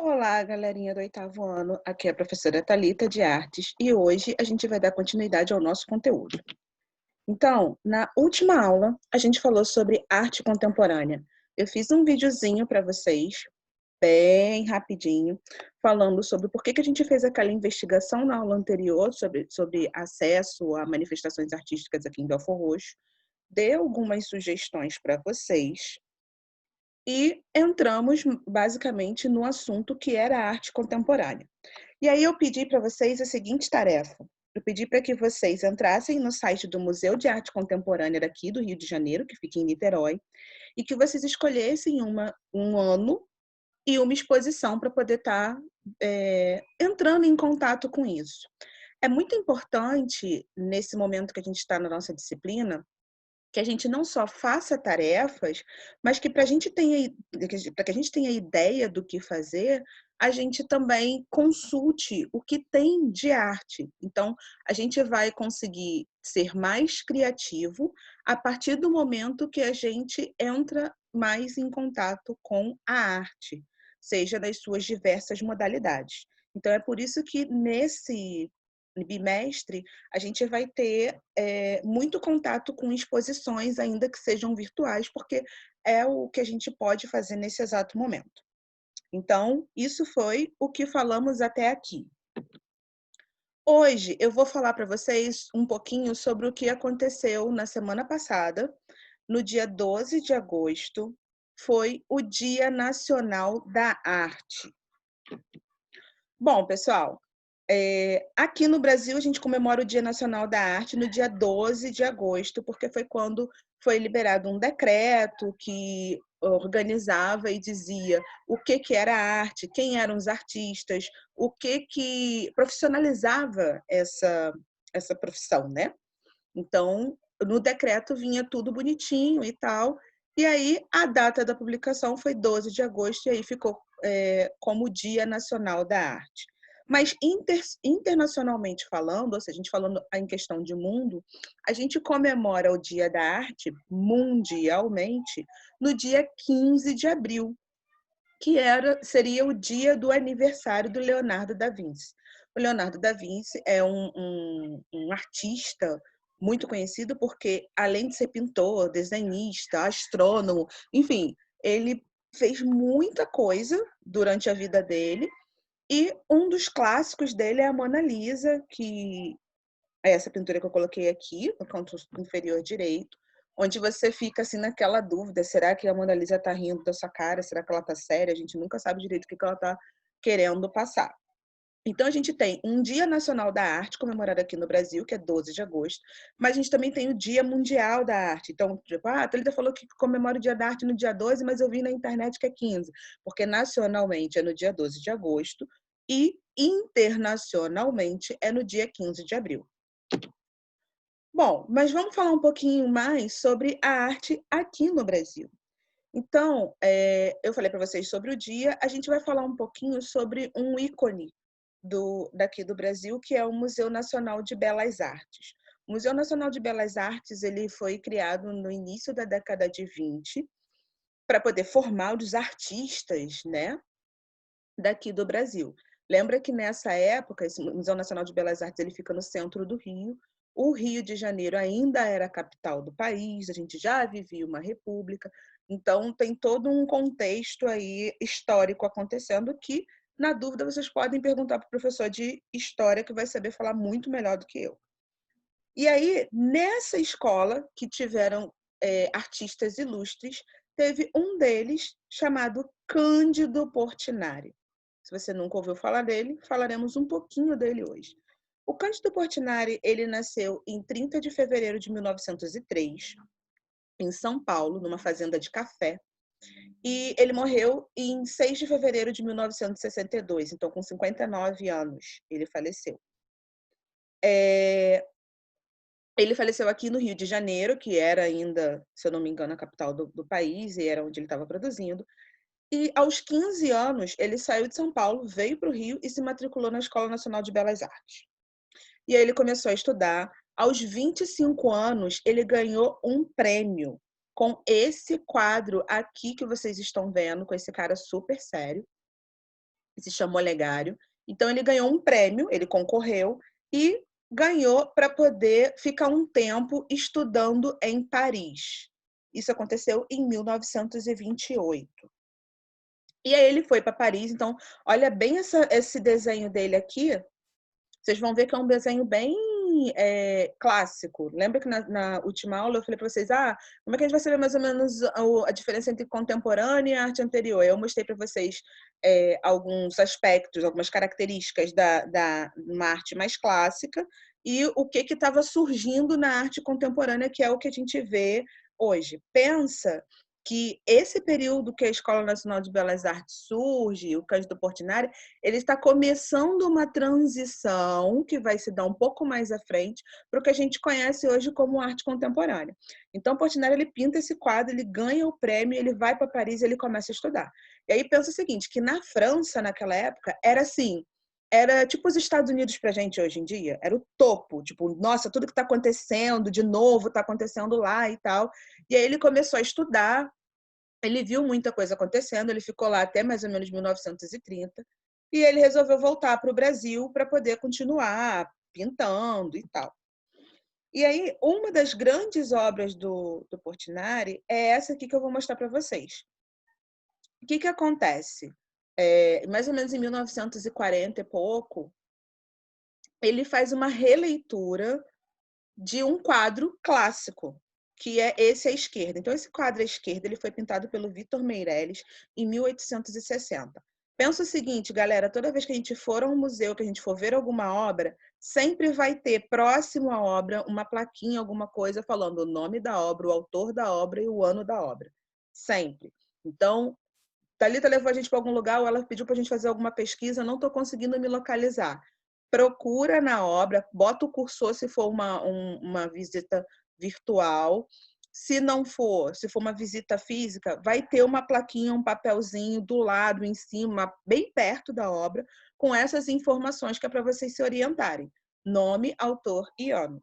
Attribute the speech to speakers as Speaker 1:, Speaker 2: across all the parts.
Speaker 1: Olá, galerinha do oitavo ano. Aqui é a professora Thalita de Artes e hoje a gente vai dar continuidade ao nosso conteúdo. Então, na última aula, a gente falou sobre arte contemporânea. Eu fiz um videozinho para vocês, bem rapidinho, falando sobre por que a gente fez aquela investigação na aula anterior sobre acesso a manifestações artísticas aqui em Belford Roxo. Dei algumas sugestões para vocês. E entramos basicamente no assunto que era a arte contemporânea. E aí eu pedi para vocês a seguinte tarefa. Eu pedi para que vocês entrassem no site do Museu de Arte Contemporânea daqui do Rio de Janeiro, que fica em Niterói, e que vocês escolhessem um ano e uma exposição para poder estar entrando em contato com isso. É muito importante, nesse momento que a gente está na nossa disciplina, que a gente não só faça tarefas, mas que para que a gente tenha ideia do que fazer, a gente também consulte o que tem de arte. Então, a gente vai conseguir ser mais criativo a partir do momento que a gente entra mais em contato com a arte, seja das suas diversas modalidades. Então, é por isso que nesse bimestre a gente vai ter muito contato com exposições, ainda que sejam virtuais, porque é o que a gente pode fazer nesse exato momento. Então, isso foi o que falamos até aqui. Hoje eu vou falar para vocês um pouquinho sobre o que aconteceu na semana passada, no dia 12 de agosto, foi o Dia Nacional da Arte. Bom, pessoal, aqui no Brasil, a gente comemora o Dia Nacional da Arte no dia 12 de agosto, porque foi quando foi liberado um decreto que organizava e dizia o que era arte, quem eram os artistas, o que profissionalizava essa profissão, né? Então, no decreto vinha tudo bonitinho e tal, e aí a data da publicação foi 12 de agosto, e aí ficou como Dia Nacional da Arte. Mas internacionalmente falando, ou seja, a gente falando em questão de mundo, a gente comemora o Dia da Arte mundialmente no dia 15 de abril, que seria o dia do aniversário do Leonardo da Vinci. O Leonardo da Vinci é um artista muito conhecido porque, além de ser pintor, desenhista, astrônomo, enfim, ele fez muita coisa durante a vida dele, e um dos clássicos dele é a Mona Lisa, que é essa pintura que eu coloquei aqui, no canto inferior direito, onde você fica assim naquela dúvida, será que a Mona Lisa está rindo da sua cara? Será que ela está séria? A gente nunca sabe direito o que ela está querendo passar. Então, a gente tem um Dia Nacional da Arte, comemorado aqui no Brasil, que é 12 de agosto, mas a gente também tem o Dia Mundial da Arte. Então, tipo, a Thalita falou que comemora o Dia da Arte no dia 12, mas eu vi na internet que é 15, porque nacionalmente é no dia 12 de agosto e internacionalmente é no dia 15 de abril. Bom, mas vamos falar um pouquinho mais sobre a arte aqui no Brasil. Então, eu falei para vocês sobre o dia, a gente vai falar um pouquinho sobre um ícone daqui do Brasil, que é o Museu Nacional de Belas Artes. O Museu Nacional de Belas Artes ele foi criado no início da década de 20 para poder formar os artistas, né, daqui do Brasil. Lembra que nessa época, esse Museu Nacional de Belas Artes ele fica no centro do Rio. O Rio de Janeiro ainda era a capital do país, a gente já vivia uma república, então tem todo um contexto aí histórico acontecendo que, na dúvida, vocês podem perguntar para o professor de história, que vai saber falar muito melhor do que eu. E aí, nessa escola, que tiveram artistas ilustres, teve um deles chamado Cândido Portinari. Se você nunca ouviu falar dele, falaremos um pouquinho dele hoje. O Cândido Portinari, ele nasceu em 30 de fevereiro de 1903, em São Paulo, numa fazenda de café, e ele morreu em 6 de fevereiro de 1962, então com 59 anos ele faleceu. Ele faleceu aqui no Rio de Janeiro, que era ainda, se eu não me engano, a capital do país, e era onde ele estava produzindo. E aos 15 anos, ele saiu de São Paulo, veio para o Rio e se matriculou na Escola Nacional de Belas Artes. E aí ele começou a estudar. Aos 25 anos, ele ganhou um prêmio com esse quadro aqui que vocês estão vendo, com esse cara super sério. se chama Olegário. Então, ele ganhou um prêmio, ele concorreu e ganhou para poder ficar um tempo estudando em Paris. Isso aconteceu em 1928. E aí ele foi para Paris, então, olha bem esse desenho dele aqui, vocês vão ver que é um desenho bem clássico. Lembra que na última aula eu falei para vocês, como é que a gente vai saber mais ou menos a diferença entre contemporânea e arte anterior? Eu mostrei para vocês alguns aspectos, algumas características da uma arte mais clássica e o que estava surgindo na arte contemporânea, que é o que a gente vê hoje. Pensa que esse período que a Escola Nacional de Belas Artes surge, o Cândido Portinari, ele está começando uma transição que vai se dar um pouco mais à frente para o que a gente conhece hoje como arte contemporânea. Então, Portinari, ele pinta esse quadro, ele ganha o prêmio, ele vai para Paris e ele começa a estudar. E aí pensa o seguinte, que na França, naquela época, era assim, era tipo os Estados Unidos para a gente hoje em dia, era o topo, tipo, nossa, tudo que está acontecendo, de novo, está acontecendo lá e tal. E aí ele começou a estudar, ele viu muita coisa acontecendo, ele ficou lá até mais ou menos 1930, e ele resolveu voltar para o Brasil para poder continuar pintando e tal. E aí, uma das grandes obras do Portinari é essa aqui que eu vou mostrar para vocês. O que acontece? Mais ou menos em 1940 e pouco, ele faz uma releitura de um quadro clássico, que é esse à esquerda. Então, esse quadro à esquerda ele foi pintado pelo Vitor Meirelles em 1860. Pensa o seguinte, galera, toda vez que a gente for a um museu, que a gente for ver alguma obra, sempre vai ter próximo à obra uma plaquinha, alguma coisa falando o nome da obra, o autor da obra e o ano da obra. Sempre. Então, Thalita levou a gente para algum lugar ou ela pediu para a gente fazer alguma pesquisa, não estou conseguindo me localizar. Procura na obra, bota o cursor se for uma visita virtual. Se não for, se for uma visita física, vai ter uma plaquinha, um papelzinho do lado, em cima, bem perto da obra, com essas informações que é para vocês se orientarem. Nome, autor e ano.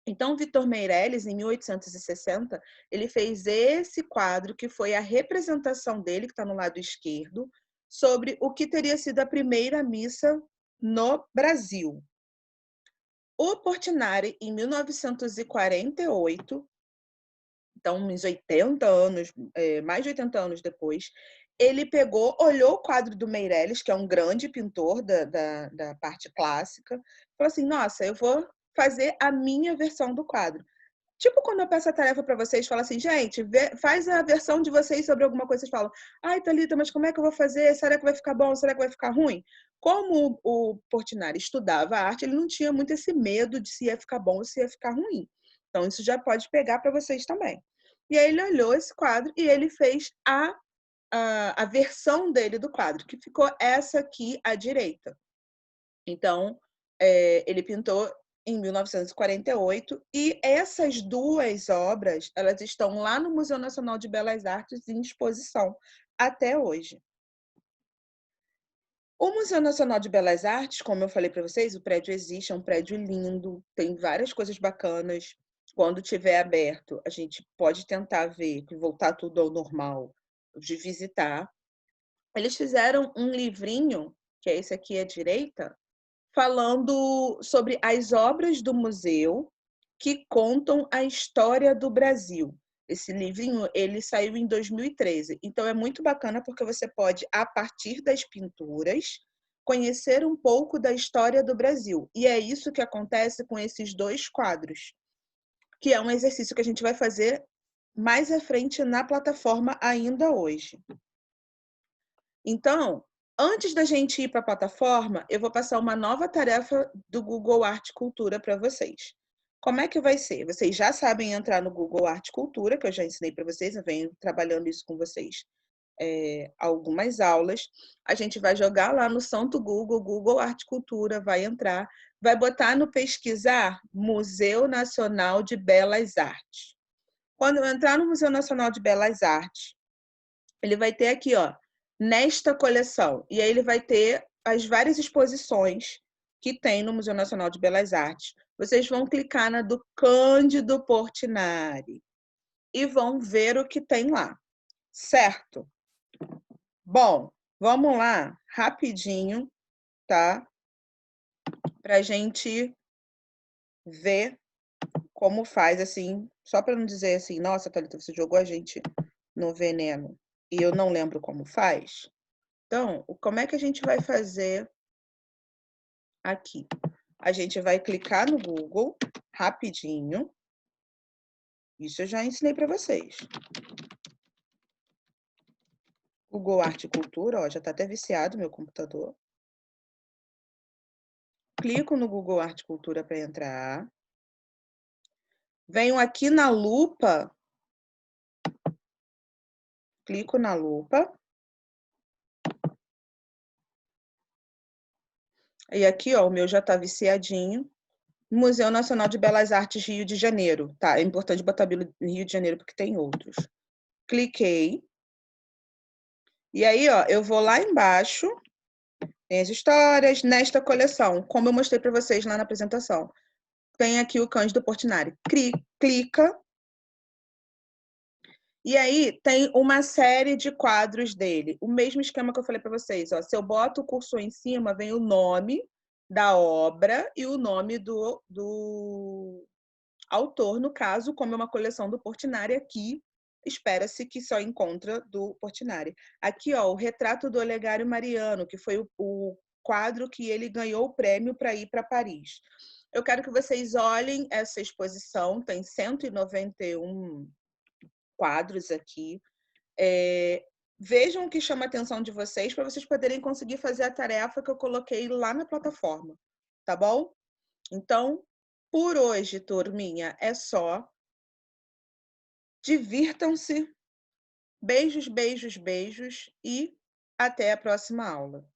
Speaker 1: Então, Vitor Meirelles, em 1860, ele fez esse quadro, que foi a representação dele, que está no lado esquerdo, sobre o que teria sido a primeira missa no Brasil. O Portinari, em 1948, então uns 80 anos, mais de 80 anos depois, ele pegou, olhou o quadro do Meirelles, que é um grande pintor da parte clássica, falou assim, nossa, eu vou fazer a minha versão do quadro. Tipo quando eu peço a tarefa para vocês, falo assim, gente, faz a versão de vocês sobre alguma coisa, vocês falam, ai, Thalita, mas como é que eu vou fazer? Será que vai ficar bom? Será que vai ficar ruim? Como o Portinari estudava arte, ele não tinha muito esse medo de se ia ficar bom ou se ia ficar ruim. Então, isso já pode pegar para vocês também. E aí ele olhou esse quadro e ele fez a versão dele do quadro, que ficou essa aqui à direita. Então, ele pintou em 1948 e essas duas obras, elas estão lá no Museu Nacional de Belas Artes em exposição até hoje. O Museu Nacional de Belas Artes, como eu falei para vocês, o prédio existe, é um prédio lindo, tem várias coisas bacanas. Quando tiver aberto, a gente pode tentar ver, voltar tudo ao normal, de visitar. Eles fizeram um livrinho, que é esse aqui à direita, falando sobre as obras do museu que contam a história do Brasil. Esse livrinho, ele saiu em 2013. Então, é muito bacana porque você pode, a partir das pinturas, conhecer um pouco da história do Brasil. E é isso que acontece com esses dois quadros, que é um exercício que a gente vai fazer mais à frente na plataforma ainda hoje. Então, antes da gente ir para a plataforma, eu vou passar uma nova tarefa do Google Arte Cultura para vocês. Como é que vai ser? Vocês já sabem entrar no Google Arte Cultura, que eu já ensinei para vocês, eu venho trabalhando isso com vocês algumas aulas. A gente vai jogar lá no santo Google, Google Arte Cultura, vai entrar, vai botar no pesquisar Museu Nacional de Belas Artes. Quando eu entrar no Museu Nacional de Belas Artes, ele vai ter aqui, ó, nesta coleção. E aí ele vai ter as várias exposições que tem no Museu Nacional de Belas Artes. Vocês vão clicar na do Cândido Portinari e vão ver o que tem lá, certo? Bom, Vamos lá, rapidinho, tá? Pra gente ver como faz, assim, só para não dizer assim, nossa, Thalita, você jogou a gente no veneno e eu não lembro como faz. Então, como é que a gente vai fazer aqui? A gente vai clicar no Google rapidinho. Isso eu já ensinei para vocês. Google Arte e Cultura, ó, já está até viciado meu computador. Clico no Google Arte e Cultura para entrar. Venho aqui na lupa. Clico na lupa. E aqui, ó, o meu já está viciadinho. Museu Nacional de Belas Artes, Rio de Janeiro. Tá, é importante botar Rio de Janeiro porque tem outros. Cliquei. E aí, ó, eu vou lá embaixo. Tem as histórias nesta coleção, como eu mostrei para vocês lá na apresentação. Tem aqui o Cândido Portinari. Clica. E aí tem uma série de quadros dele. O mesmo esquema que eu falei para vocês. Ó, se eu boto o cursor em cima, vem o nome da obra e o nome do autor, no caso, como é uma coleção do Portinari aqui, espera-se que só encontra do Portinari. Aqui, ó, o retrato do Olegário Mariano, que foi o quadro que ele ganhou o prêmio para ir para Paris. Eu quero que vocês olhem essa exposição, tem 191 quadros aqui. Vejam o que chama a atenção de vocês para vocês poderem conseguir fazer a tarefa que eu coloquei lá na plataforma, tá bom? Então, por hoje, turminha, é só. Divirtam-se. Beijos, beijos, beijos e até a próxima aula.